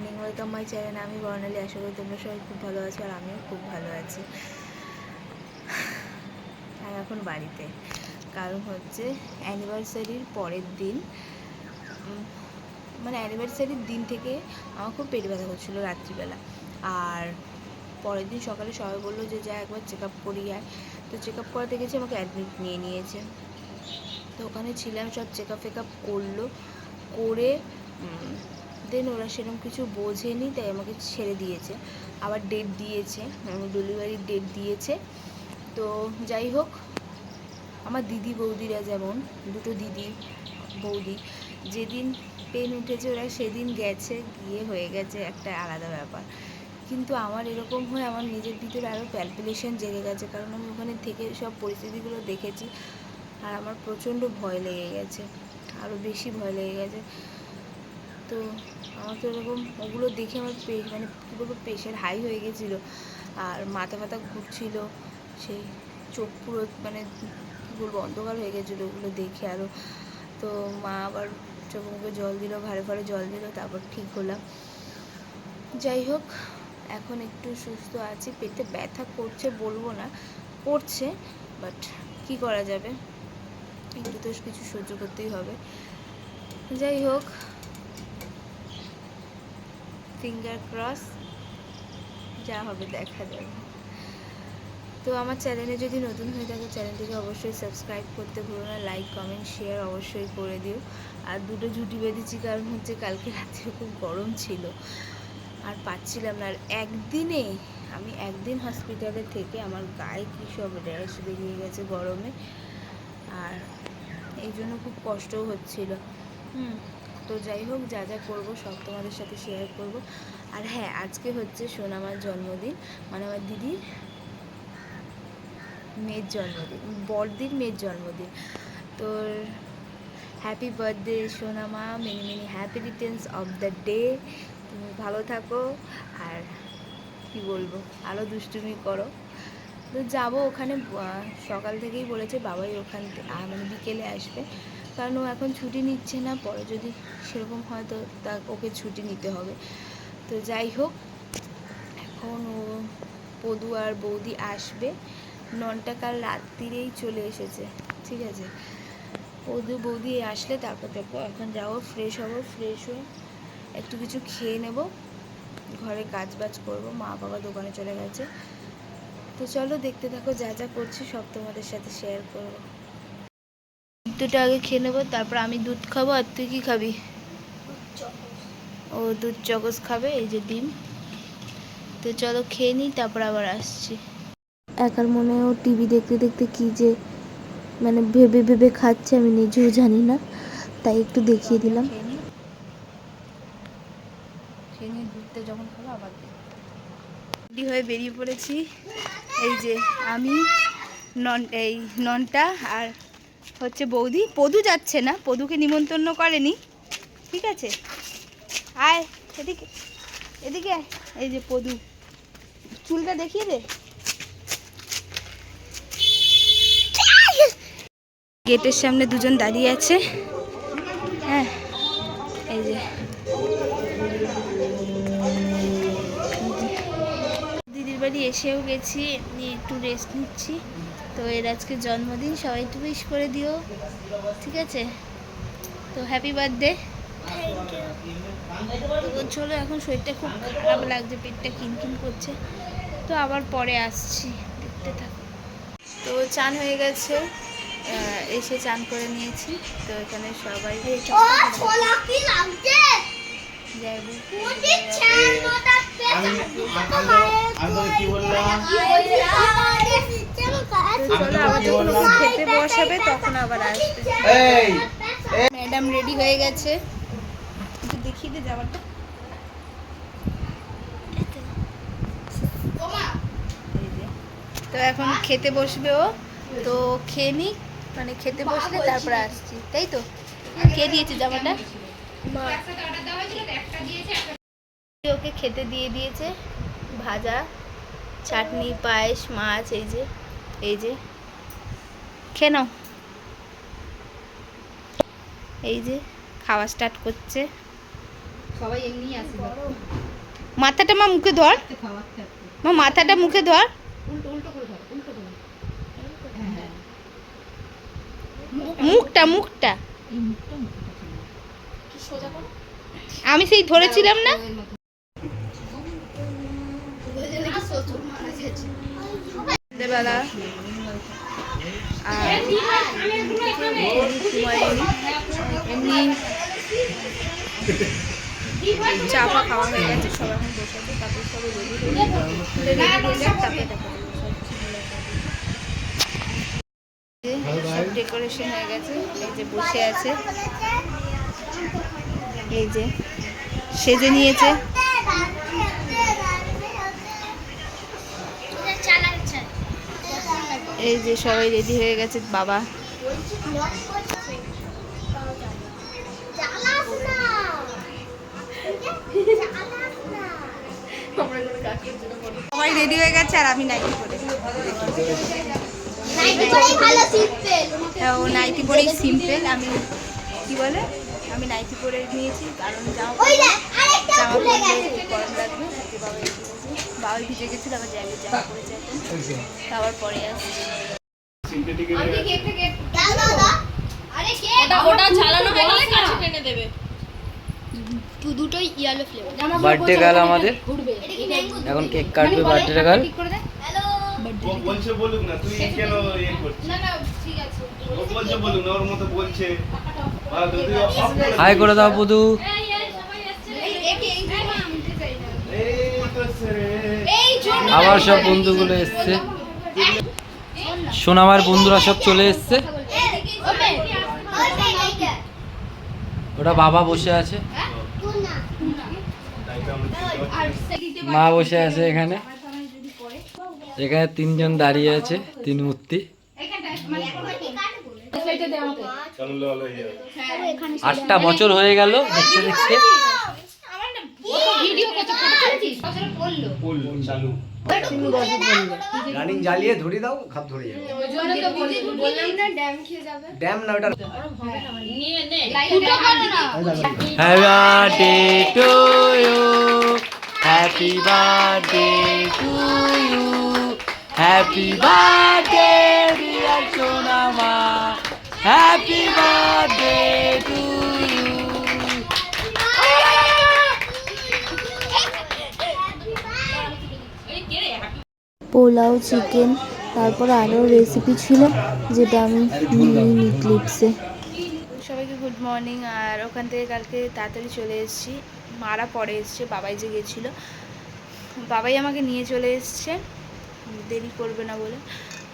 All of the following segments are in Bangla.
Morning, welcome my channel. আমি বর্ণালী। আশা করি তোমরা সবাই খুব ভালো আছো, আর আমিও খুব ভালো আছি। আমি এখন বাড়িতে, কারণ হচ্ছে অ্যানিভার্সারির পরের দিন, মানে অ্যানিভার্সারির দিন থেকে আমার খুব পেট ব্যথা করছিলো রাত্রিবেলা। আর পরের দিন সকালে সবাই বললো যে যা একবার চেক আপ করিয়ে আয়। তো চেক আপ করাতে গেছি, আমাকে অ্যাডমিট নিয়ে নিয়েছে। তো ওখানে ছিলাম, সব চেক আপ ফেক আপ করলো, করে দেন ওরা সেরকম কিছু বোঝেনি, তাই আমাকে ছেড়ে দিয়েছে। আবার ডেট দিয়েছে, ডেলিভারির ডেট দিয়েছে। তো যাই হোক, আমার দিদি বৌদিরা যেমন, দুটো দিদি বৌদি যেদিন পেন উঠেছে ওরা সেদিন গেছে, গিয়ে হয়ে গেছে একটা আলাদা ব্যাপার। কিন্তু আমার এরকম হয়ে আমার নিজের ভিতরে আরও প্যালপিটেশন জেগে গেছে, কারণ আমি ওখানে থেকে সব পরিস্থিতিগুলো দেখেছি। আর আমার প্রচণ্ড ভয় লেগে গেছে, আরও বেশি ভয় লেগে গেছে। তো আমার তো এরকম ওগুলো দেখে আমার মানে কী বলবো, প্রেশার হাই হয়ে গেছিলো, আর মাথা ব্যথা ঘুরছিল, সেই চোখ পুরো মানে কী বলবো অন্ধকার হয়ে গেছিলো ওগুলো দেখে আরও। তো মা আবার চোখে মুখে জল দিল, ঘাড়ে ফাড়ে জল দিল, তারপর ঠিক হলাম। যাই হোক, এখন একটু সুস্থ আছি। পেটে ব্যথা করছে বলবো না, করছে, বাট কি করা যাবে, একটু তো কিছু সহ্য করতেই হবে। যাই হোক, ফিঙ্গার ক্রস, যা হবে দেখা যাবে। তো আমার চ্যানেলে যদি নতুন হয়ে থাকে, চ্যানেলটিকে অবশ্যই সাবস্ক্রাইব করতে ভুলো না, লাইক কমেন্ট শেয়ার অবশ্যই করে দিও। আর দুটো ঝুঁটি বেঁধেছি, কারণ হচ্ছে কালকে রাত্রে খুব গরম ছিল, আর পাচ্ছিলাম না। আর আমি একদিন হসপিটালে থেকে আমার গায়ে কী সব র্যাশ বেরিয়ে গেছে গরমে, আর এই জন্য খুব কষ্টও হচ্ছিল। তো যাই হোক, যা যা করবো সব তোমাদের সাথে শেয়ার করব। আর হ্যাঁ, আজকে হচ্ছে সোনামার জন্মদিন, মানে আমার দিদির মেয়ের জন্মদিন, বড়দির মেয়ের জন্মদিন। তো হ্যাপি বার্থডে সোনামা, many many happy Returns of the day. তুমি ভালো থাকো, আর কি বলবো, আরও দুষ্টুমি করো। তো যাবো ওখানে, সকাল থেকেই বলেছে বাবাই ওখান মানে বিকেলে আসবে, কারণ ও এখন ছুটি নিচ্ছে না, পরে যদি সেরকম হয় তো ওকে ছুটি নিতে হবে। তো যাই হোক, এখন ও পদু আর বৌদি আসবে। ননটা কাল রাত্রিরেই চলে এসেছে, ঠিক আছে। পদু বৌদি আসলে তারপর দেখো, এখন যাবো, ফ্রেশ হবো, ফ্রেশ হয়ে একটু কিছু খেয়ে নেব, ঘরে কাজ বাজ করবো, মা বাবা দোকানে চলে গেছে। তো চলো দেখতে থাকো, যা যা করছি সব তোমাদের সাথে শেয়ার করবো। দুধটা আগে খেয়ে নেবো, তারপর আমি দুধ খাবো, আর তুই কি খাবি? ও দুধ চকস খাবে, এই যে ডিম। তো চলো খেয়ে নিই, তারপর আবার আসছি। একার মনেও টিভি দেখতে দেখতে কি যে মানে ভেবে ভেবে খাচ্ছে, আমি নিজেও জানি না, তাই একটু দেখিয়ে দিলাম। খেয়ে নিই, দুধটা যখন খাবো আবার রেডি হয়ে বেরিয়ে পড়েছি। এই যে আমি, এই ননটা আর হচ্ছে বৌদি। পদু যাচ্ছে না, পদুকে নিমন্ত্রণ করেনি, ঠিক আছে। আয় এদিকে, এদিকে আয়। এই যে পদু, চুলটা দেখিয়ে দে। গেটের সামনে দুজন দাঁড়িয়ে আছে, হ্যাঁ। এই যে দিদির বাড়ি এসেও গেছি, নিয়ে একটু রেস্ট নিচ্ছি। তো এর আজকে জন্মদিন, সবাই একটু উইশ করে দিও, ঠিক আছে। তো হ্যাপি বার্থডে। তো চলো, এখন শরীরটা খুব খারাপ লাগছে, পেটটা কিনকিন করছে, তো আবার পরে আসছি, দেখতে থাকো। তো চান হয়ে গেছে, এসে চান করে নিয়েছি। তো এখানে সবাই খেতে বসাবে, তখন আবার আসবে। ম্যাডাম রেডি হয়ে গেছে, একটু দেখিয়ে দে যাওয়ারটা। তো এখন খেতে বসবে ও, তো খেয়ে নিই, মানে খেতে বসলে তারপরে আসছি, তাই তো। কে দিয়েছে জামাটা? ওকে খেতে দিয়ে দিয়েছে, ভাজা, চাটনি, পায়েস, মাছ, এই যে খেয়ে নাও। এই যে খাওয়া স্টার্ট করছে। সবাই এমনি আসে মাথাটা মা মুখে ধর, মা মাথাটা মুখে ধর। উল্টো উল্টো করে ধর, উল্টো করে হ্যাঁ মুখটা মুখটা এই মুখটা কি সোজা করো। আমি সেই ধরেছিলাম না। সন্ধ্যেবেলা আর এমনি চা ফা খাওয়া হয়ে গেছে, সবাই এখন বসে আছে, তারপর সবাই রেডি হয়ে যাক, তারপরে দেখা সব ডেকোরেশন হয়ে গেছে। এই যে বসে আছে, এই যে সেজে নিয়েছে। এই যে সবাই রেডি হয়ে গেছে, বাবা সবাই রেডি হয়ে গেছে আর আমি নাইটি পরে। হ্যাঁ, ও নাইটি পরেই সিম্পল, আমি কি বলে আমি নাইটি পরে নিয়েছি কারণ জামা পরলে গরম লাগবে। বাবা ভিজে গেছিল, আবার জায়গায় জামা পরেছে এখন, আবার পরে আসছে। দুটোই ইয়েলো ফ্লেভার। বার্থডে গার্ল আমাদের এখন কেক কাটবে। বার্থডে গার্ল বলছে বলুক না, তুই কেন ইয়ে করছিস? না না ঠিক আছে, ও বলছে বলুক না, ওর মতো বলছে। হাই করে দাও বুধু। আবার সব বন্ধুগুলো এসছে, সোনামার বন্ধুরা সব চলে এসছে। ওটা বাবা বসে আছে, মা বসে আছে এখানে। এখানে তিনজন দাঁড়িয়ে আছে, তিন মূর্তি। 8টা বছর হয়ে গেল দেখতে দেখতে। রানিং জ্বালিয়ে ধরে দাও, খাপ ধরে যাবে। ড্যাম না ওটা। Happy birthday to you, happy birthday to you, happy birthday dear Sonama, happy birthday to you. Pulao, chicken, তারপর আরও রেসিপি ছিল যেটা আমি নিইনি ক্লিপসে। সবাইকে গুড মর্নিং। আর ওখান থেকে কালকে তাড়াতাড়ি চলে এসেছি, মারা পরে এসছে, বাবাই যে গেছিলো, বাবাই আমাকে নিয়ে চলে এসছে, দেরি করবে না বলে।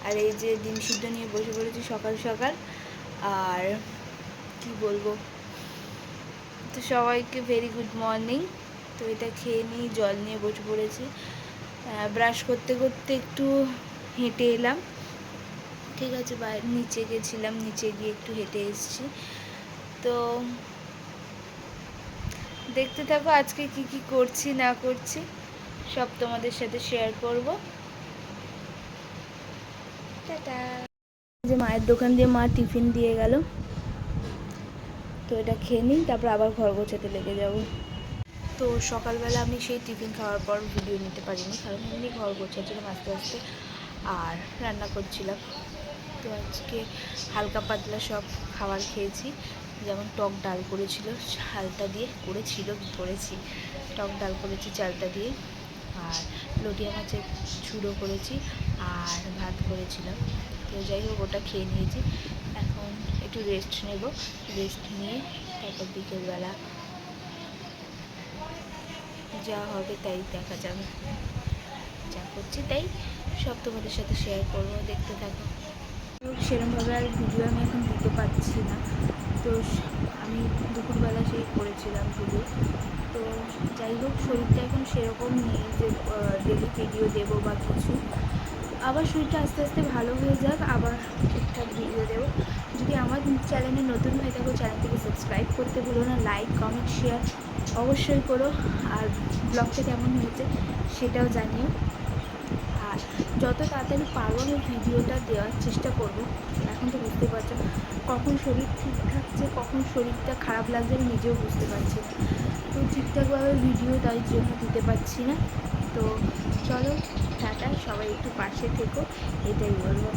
আর এই যে ডিম সিদ্ধ নিয়ে বসে পড়েছি সকাল সকাল। আর কি বলবো, তো সবাইকে ভেরি গুড মর্নিং। তো এটা খেয়ে নিই, জল নিয়ে বসে পড়েছি। ব্রাশ করতে করতে একটু হেঁটে এলাম, ঠিক আছে, নিচে গেছিলাম, নিচে গিয়ে একটু হেঁটে এসেছি। তো দেখতে থাকো আজকে কি কি করছি না করছি সব তোমাদের সাথে শেয়ার করব। টাটা। যে মায়ের দোকান দিয়ে মা টিফিন দিয়ে গেল, তো এটা খেয়ে নিই, তারপর আবার ঘর গোছাতে লেগে যাব। তো সকালবেলা আমি সেই টিফিন খাওয়ার পর ভিডিও নিতে পারিনি, কারণ এমনি ঘর গোছাচ্ছিলাম আস্তে আস্তে আর রান্না করছিলাম। তো আজকে হালকা পাতলা সব খাবার খেয়েছি, যেমন টক ডাল করেছিল চালটা দিয়ে, করেছি টক ডাল করেছি চালটা দিয়ে, আর লটিয়া মাছের ঝুড়ো করেছি, আর ভাত করেছিলাম। তো যাই হোক, ওটা খেয়ে নিয়েছি। এখন একটু রেস্ট নেব, রেস্ট নিয়ে তারপর বিকেলবেলা যা হবে তাই দেখা যাবে, যা করছি তাই সব তোমাদের সাথে শেয়ার করবো, দেখতে থাকো। সেরকমভাবে আর ভিডিও আমি এখন দিতে পারছি না, তো আমি দুপুরবেলা সেই করেছিলাম ভিডিও। তো যাই হোক, শরীরটা এখন সেরকম নেই যে ডেলি ভিডিও দেবো বা কিছু। আবার শরীরটা আস্তে আস্তে ভালো হয়ে যাক, আবার ঠিকঠাক ভিডিও দেবো। যদি আমার চ্যানেলে নতুন হয়ে থাকো, চ্যানেলটিকে সাবস্ক্রাইব করতে ভুলো না, লাইক কমেন্ট শেয়ার অবশ্যই করো। আর ব্লগটা কেমন হয়েছে সেটাও জানিও। আর যত তাড়াতাড়ি পারবো আমি ভিডিওটা দেওয়ার চেষ্টা করব। এখন তো বুঝতে পারছো কখন শরীর ঠিক থাকছে, কখন শরীরটা খারাপ লাগছে আমি নিজেও বুঝতে পারছি। তো ঠিকঠাকভাবে ভিডিও তাই জন্য দিতে পারছি না। তো চলো টাটা, সবাই একটু পাশে থেকো, এটাই বলবো।